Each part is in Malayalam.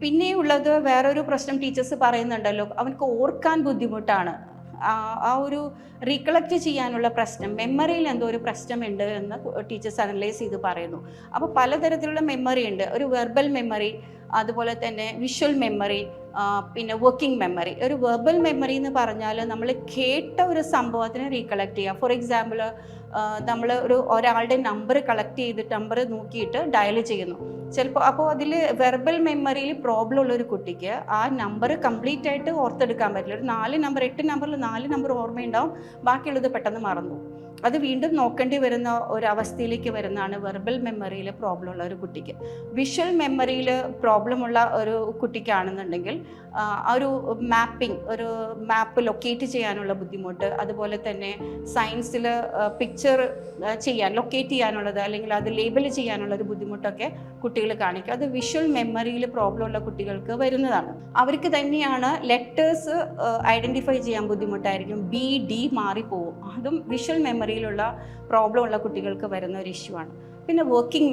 പിന്നെയുള്ളത് വേറൊരു പ്രശ്നം ടീച്ചേഴ്സ് പറയുന്നുണ്ടല്ലോ, അവർക്ക് ഓർക്കാൻ ബുദ്ധിമുട്ടാണ്. ആ ഒരു റീകളക്ട് ചെയ്യാനുള്ള പ്രശ്നം, മെമ്മറിയിൽ എന്തോ ഒരു പ്രശ്നമുണ്ട് എന്ന് ടീച്ചേഴ്സ് അനലൈസ് ചെയ്ത് പറയുന്നു. അപ്പോൾ പലതരത്തിലുള്ള മെമ്മറി ഉണ്ട്. ഒരു വെർബൽ മെമ്മറി, അതുപോലെ തന്നെ വിഷ്വൽ മെമ്മറി, പിന്നെ വർക്കിംഗ് മെമ്മറി. ഒരു വെർബൽ മെമ്മറി എന്ന് പറഞ്ഞാൽ നമ്മൾ കേട്ട ഒരു സംഭവത്തിനെ റീകളക്ട് ചെയ്യുക. ഫോർ എക്സാമ്പിൾ, നമ്മൾ ഒരാളുടെ നമ്പർ കളക്ട് ചെയ്തിട്ട് നമ്പർ നോക്കിയിട്ട് ഡയൽ ചെയ്യുന്നു. ചിലപ്പോൾ അപ്പോൾ അതിൽ വെർബൽ മെമ്മറിയിൽ പ്രോബ്ലം ഉള്ള ഒരു കുട്ടിക്ക് ആ നമ്പർ കംപ്ലീറ്റ് ആയിട്ട് ഓർത്തെടുക്കാൻ പറ്റില്ല. ഒരു 4 നമ്പർ 8 നമ്പറിൽ 4 നമ്പർ ഓർമ്മയുണ്ടാവും, ബാക്കിയുള്ളത് പെട്ടെന്ന് മറന്നു. അത് വീണ്ടും നോക്കേണ്ടി വരുന്ന ഒരവസ്ഥയിലേക്ക് വരുന്നതാണ് വെർബൽ മെമ്മറിയിൽ പ്രോബ്ലം ഉള്ള ഒരു കുട്ടിക്ക്. വിഷ്വൽ മെമ്മറിയിൽ പ്രോബ്ലം ഉള്ള ഒരു കുട്ടിക്കാണെന്നുണ്ടെങ്കിൽ ഒരു മാപ്പിംഗ്, ഒരു മാപ്പ് ലൊക്കേറ്റ് ചെയ്യാനുള്ള ബുദ്ധിമുട്ട്, അതുപോലെ തന്നെ സയൻസിൽ പിക്ചർ ലൊക്കേറ്റ് ചെയ്യാനുള്ളത് അല്ലെങ്കിൽ അത് ലേബൽ ചെയ്യാനുള്ള ഒരു ബുദ്ധിമുട്ടൊക്കെ കുട്ടികൾ കാണിക്കും. അത് വിഷ്വൽ മെമ്മറിയിൽ പ്രോബ്ലം ഉള്ള കുട്ടികൾക്ക് വരുന്നതാണ്. അവർക്ക് തന്നെയാണ് ലെറ്റേഴ്സ് ഐഡൻറ്റിഫൈ ചെയ്യാൻ ബുദ്ധിമുട്ടായിരിക്കും, ബി ഡി മാറിപ്പോവും. അതും വിഷ്വൽ മെമ്മറിയിലുള്ള പ്രോബ്ലം ഉള്ള കുട്ടികൾക്ക് വരുന്ന ഒരു ഇഷ്യൂ ആണ്. പിന്നെ വർക്കിംഗ്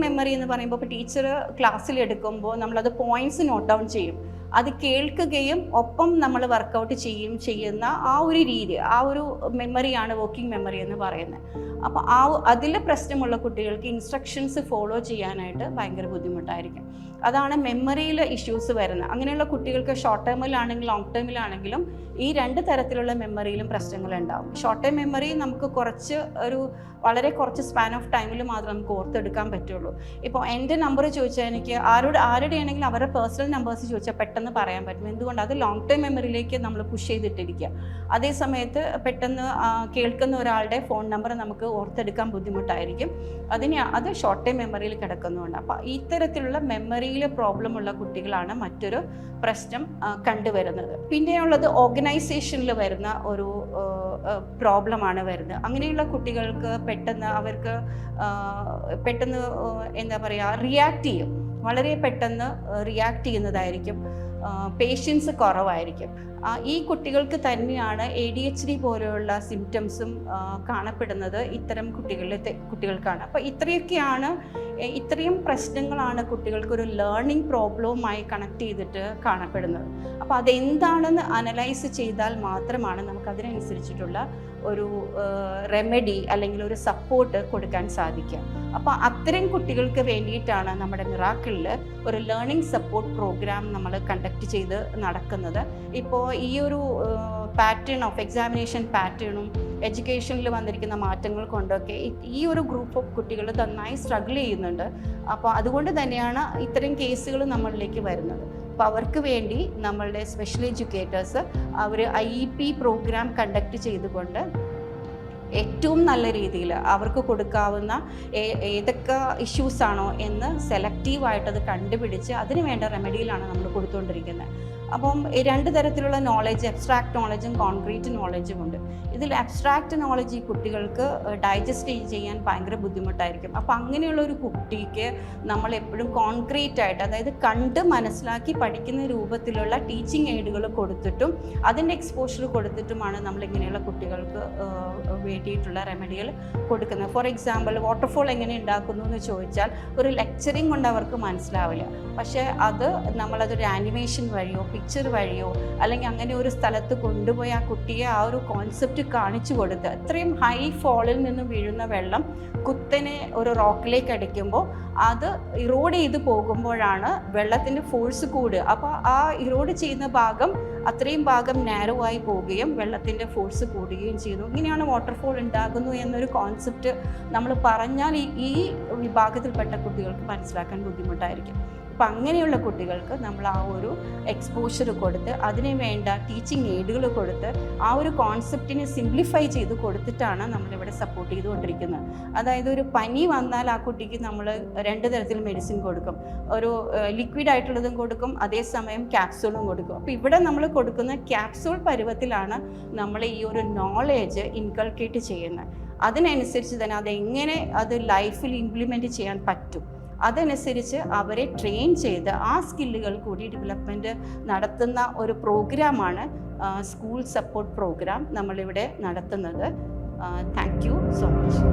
മെമ്മറി എന്ന് പറയുമ്പോൾ ഇപ്പോൾ ടീച്ചർ ക്ലാസ്സിൽ എടുക്കുമ്പോൾ നമ്മളത് പോയിന്റ്സ് നോട്ട് ഡൗൺ ചെയ്യും. അത് കേൾക്കുകയും ഒപ്പം നമ്മൾ വർക്കൗട്ട് ചെയ്യുന്ന ആ ഒരു രീതി, ആ ഒരു മെമ്മറിയാണ് വർക്കിംഗ് മെമ്മറി എന്ന് പറയുന്നത്. അപ്പോൾ അതിൽ പ്രശ്നമുള്ള കുട്ടികൾക്ക് ഇൻസ്ട്രക്ഷൻസ് ഫോളോ ചെയ്യാനായിട്ട് ഭയങ്കര ബുദ്ധിമുട്ടായിരിക്കും. അതാണ് മെമ്മറിയിൽ ഇഷ്യൂസ് വരുന്നത്. അങ്ങനെയുള്ള കുട്ടികൾക്ക് ഷോർട്ട് ടേമിലാണെങ്കിലും ലോങ് ടേമിലാണെങ്കിലും ഈ 2 തരത്തിലുള്ള മെമ്മറിയിലും പ്രശ്നങ്ങളുണ്ടാകും. ഷോർട്ട് ടേം മെമ്മറി നമുക്ക് വളരെ കുറച്ച് സ്പാൻ ഓഫ് ടൈമിൽ മാത്രം നമുക്ക് ഓർത്തെടുക്കാൻ പറ്റുള്ളൂ. ഇപ്പോൾ എൻ്റെ നമ്പർ ചോദിച്ചാൽ എനിക്ക് ആരുടെയാണെങ്കിലും അവരുടെ പേഴ്സണൽ നമ്പേഴ്സ് ചോദിച്ചാൽ പെട്ടെന്ന് പറയാൻ പറ്റും. എന്തുകൊണ്ട്? അത് ലോങ് ടേം മെമ്മറിയിലേക്ക് നമ്മൾ പുഷ് ചെയ്തിട്ടിരിക്കുക. അതേ സമയത്ത് പെട്ടെന്ന് കേൾക്കുന്ന ഒരാളുടെ ഫോൺ നമ്പർ നമുക്ക് ഓർത്തെടുക്കാൻ ബുദ്ധിമുട്ടായിരിക്കും. അത് ഷോർട്ട് ടൈം മെമ്മറിയിൽ കിടക്കുന്നുണ്ട്. അപ്പോൾ ഇത്തരത്തിലുള്ള മെമ്മറിയിൽ പ്രോബ്ലം ഉള്ള കുട്ടികളാണ് മറ്റൊരു പ്രശ്നം കണ്ടുവരുന്നത്. പിന്നെയുള്ളത് ഓർഗനൈസേഷനിൽ വരുന്ന ഒരു പ്രോബ്ലമാണ് വരുന്നത്. അങ്ങനെയുള്ള കുട്ടികൾക്ക് അവർക്ക് പെട്ടെന്ന് എന്താ പറയുക, റിയാക്ട് ചെയ്യും, വളരെ പെട്ടെന്ന് റിയാക്ട് ചെയ്യുന്നതായിരിക്കും, പേഷ്യൻസ് കുറവായിരിക്കും. ഈ കുട്ടികൾക്ക് തന്നെയാണ് ADHD പോലെയുള്ള സിംറ്റംസും കാണപ്പെടുന്നത് ഇത്തരം കുട്ടികൾക്കാണ്. അപ്പോൾ ഇത്രയും പ്രശ്നങ്ങളാണ് കുട്ടികൾക്കൊരു ലേണിംഗ് പ്രോബ്ലവുമായി കണക്ട് ചെയ്തിട്ട് കാണപ്പെടുന്നത്. അപ്പോൾ അതെന്താണെന്ന് അനലൈസ് ചെയ്താൽ മാത്രമാണ് നമുക്ക് അതിനനുസരിച്ചിട്ടുള്ള ഒരു റെമഡി അല്ലെങ്കിൽ ഒരു സപ്പോർട്ട് കൊടുക്കാൻ സാധിക്കുക. അപ്പോൾ അത്തരം കുട്ടികൾക്ക് വേണ്ടിയിട്ടാണ് നമ്മുടെ മിറാക്കിളിൽ ഒരു ലേണിംഗ് സപ്പോർട്ട് പ്രോഗ്രാം നമ്മൾ കണ്ടക്ട് ചെയ്ത് നടക്കുന്നത്. ഇപ്പോൾ ഈ ഒരു പാറ്റേൺ ഓഫ് എക്സാമിനേഷൻ പാറ്റേണും എഡ്യൂക്കേഷനിൽ വന്നിരിക്കുന്ന മാറ്റങ്ങൾ കൊണ്ടൊക്കെ ഈ ഒരു ഗ്രൂപ്പ് ഓഫ് കുട്ടികൾ നന്നായി സ്ട്രഗിൾ ചെയ്യുന്നുണ്ട്. അപ്പോൾ അതുകൊണ്ട് തന്നെയാണ് ഇത്തരം കേസുകൾ നമ്മളിലേക്ക് വരുന്നത്. അപ്പോൾ അവർക്ക് വേണ്ടി നമ്മളുടെ സ്പെഷ്യൽ എഡ്യൂക്കേറ്റേഴ്സ് അവർ IEP പ്രോഗ്രാം കണ്ടക്ട് ചെയ്തുകൊണ്ട് ഏറ്റവും നല്ല രീതിയിൽ അവർക്ക് കൊടുക്കാവുന്ന ഏതൊക്കെ ഇഷ്യൂസാണോ എന്ന് സെലക്റ്റീവായിട്ടത് കണ്ടുപിടിച്ച് അതിന് വേണ്ട റെമഡിയിലാണ് നമ്മൾ കൊടുത്തുകൊണ്ടിരിക്കുന്നത്. അപ്പം 2 തരത്തിലുള്ള നോളജ്, അബ്സ്ട്രാക്ട് നോളജും കോൺക്രീറ്റ് നോളജും ഉണ്ട്. ഇതിൽ അബ്സ്ട്രാക്ട് നോളജ് ഈ കുട്ടികൾക്ക് ഡൈജസ്റ്റ് ചെയ്യാൻ ഭയങ്കര ബുദ്ധിമുട്ടായിരിക്കും. അപ്പോൾ അങ്ങനെയുള്ള ഒരു കുട്ടിക്ക് നമ്മൾ എപ്പോഴും കോൺക്രീറ്റ് ആയിട്ട്, അതായത് കണ്ട് മനസ്സിലാക്കി പഠിക്കുന്ന രൂപത്തിലുള്ള ടീച്ചിങ് എയ്ഡുകൾ കൊടുത്തിട്ടും അതിൻ്റെ എക്സ്പോഷർ കൊടുത്തിട്ടുമാണ് നമ്മളിങ്ങനെയുള്ള കുട്ടികൾക്ക് വേണ്ടിയിട്ടുള്ള റെമഡികൾ കൊടുക്കുന്നത്. ഫോർ എക്സാമ്പിൾ, വാട്ടർഫോൾ എങ്ങനെ ഉണ്ടാക്കുന്നു എന്ന് ചോദിച്ചാൽ ഒരു ലെക്ചറിങ് കൊണ്ട് അവർക്ക് മനസ്സിലാവില്ല. പക്ഷേ നമ്മളതൊരു ആനിമേഷൻ വഴിയോ പിക്ചർ വഴിയോ അല്ലെങ്കിൽ അങ്ങനെ ഒരു സ്ഥലത്ത് കൊണ്ടുപോയി ആ കുട്ടിയെ ആ ഒരു കോൺസെപ്റ്റ് കാണിച്ചു കൊടുത്ത്, അത്രയും ഹൈ ഫോളിൽ നിന്ന് വീഴുന്ന വെള്ളം കുത്തനെ ഒരു റോക്കിലേക്ക് അടിക്കുമ്പോൾ അത് ഇറോഡ് ചെയ്ത് പോകുമ്പോഴാണ് വെള്ളത്തിൻ്റെ ഫോഴ്സ് കൂടുക. അപ്പോൾ ആ ഇറോഡ് ചെയ്യുന്ന ഭാഗം അത്രയും ഭാഗം നാരോ ആയി പോവുകയും വെള്ളത്തിൻ്റെ ഫോഴ്സ് കൂടുകയും ചെയ്യുന്നു. ഇങ്ങനെയാണ് വാട്ടർഫോൾ ഉണ്ടാകുന്നു എന്നൊരു കോൺസെപ്റ്റ് നമ്മൾ പറഞ്ഞാൽ ഈ വിഭാഗത്തിൽപ്പെട്ട കുട്ടികൾക്ക് മനസ്സിലാക്കാൻ ബുദ്ധിമുട്ടായിരിക്കും. അപ്പം അങ്ങനെയുള്ള കുട്ടികൾക്ക് നമ്മൾ ആ ഒരു എക്സ്പോഷർ കൊടുത്ത് അതിന് വേണ്ട ടീച്ചിങ് എയ്ഡുകൾ കൊടുത്ത് ആ ഒരു കോൺസെപ്റ്റിനെ സിംപ്ലിഫൈ ചെയ്ത് കൊടുത്തിട്ടാണ് നമ്മളിവിടെ സപ്പോർട്ട് ചെയ്തുകൊണ്ടിരിക്കുന്നത്. അതായത് ഒരു പനി വന്നാൽ ആ കുട്ടിക്ക് നമ്മൾ 2 തരത്തിൽ മെഡിസിൻ കൊടുക്കും. ഒരു ലിക്വിഡ് ആയിട്ടുള്ളതും കൊടുക്കും, അതേസമയം ക്യാപ്സൂളും കൊടുക്കും. അപ്പോൾ ഇവിടെ നമ്മൾ കൊടുക്കുന്ന ക്യാപ്സൂൾ പരുവത്തിലാണ് നമ്മൾ ഈ ഒരു നോളേജ് ഇൻകൾക്കേറ്റ് ചെയ്യുന്നത്. അതിനനുസരിച്ച് തന്നെ അതെങ്ങനെ അത് ലൈഫിൽ ഇംപ്ലിമെൻറ്റ് ചെയ്യാൻ പറ്റും, അതനുസരിച്ച് അവരെ ട്രെയിൻ ചെയ്ത് ആ സ്കില്ലുകൾ കൂടി ഡെവലപ്മെൻറ്റ് നടത്തുന്ന ഒരു പ്രോഗ്രാമാണ് സ്കൂൾ സപ്പോർട്ട് പ്രോഗ്രാം നമ്മളിവിടെ നടത്തുന്നത്. Thank you so much.